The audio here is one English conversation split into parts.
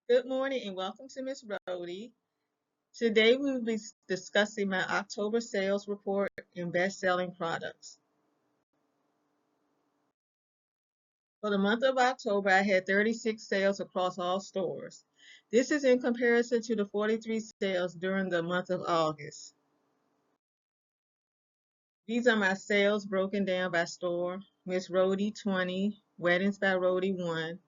Good morning and welcome to Miss Rhoadie. Today we will be discussing my October sales report and best-selling products. For the month of October, I had 36 sales across all stores. This is in comparison to the 43 sales during the month of August. These are my sales broken down by store. Miss Rhoadie 20, Weddings by Rhoadie 1,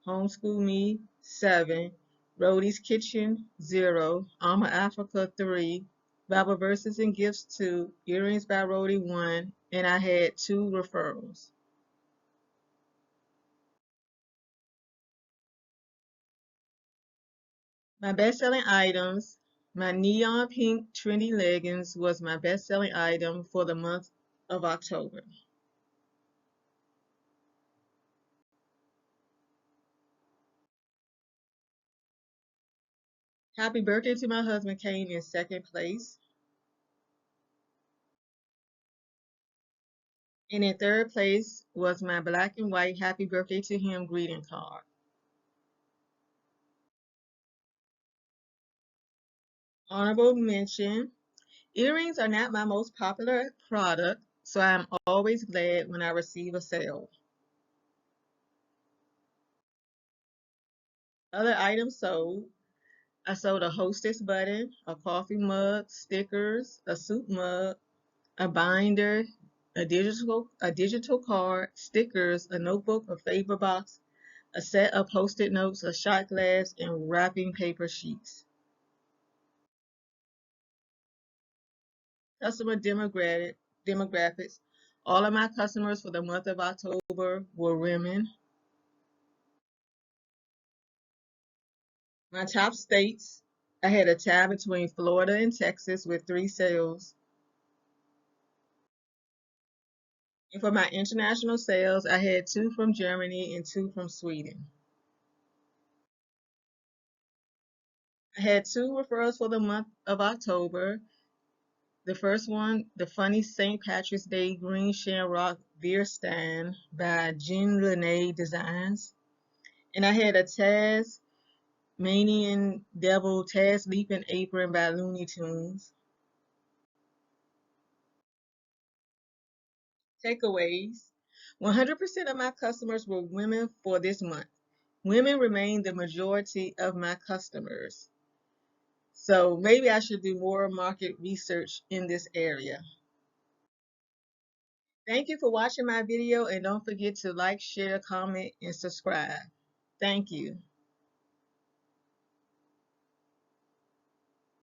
Homeschool Me 7, Rhodie's Kitchen 0, Alma Africa 3, Bible Verses and Gifts 2, Earrings by Rhoadie 1, and I had 2 referrals. My best-selling items, my neon pink trendy leggings was my best-selling item for the month of October. Happy Birthday to My Husband came in second place. And in third place was my black and white happy birthday to him greeting card. Honorable mention, earrings are not my most popular product, so I'm always glad when I receive a sale. Other items sold, I sold a hostess button, a coffee mug, stickers, a soup mug, a binder, a digital card, stickers, a notebook, a favor box, a set of post-it notes, a shot glass, and wrapping paper sheets. Customer demographics. All of my customers for the month of October were women. My top states, I had a tie between Florida and Texas with 3 sales. And for my international sales, I had 2 from Germany and 2 from Sweden. I had 2 referrals for the month of October. The first one, the funny St. Patrick's Day green Shamrock Veer Stein by Jean Lene Designs. And I had a Taz Manian Devil Taz Leaping Apron by Looney Tunes. Takeaways. 100% of my customers were women for this month. Women remain the majority of my customers. So maybe I should do more market research in this area. Thank you for watching my video and don't forget to like, share, comment, and subscribe. Thank you.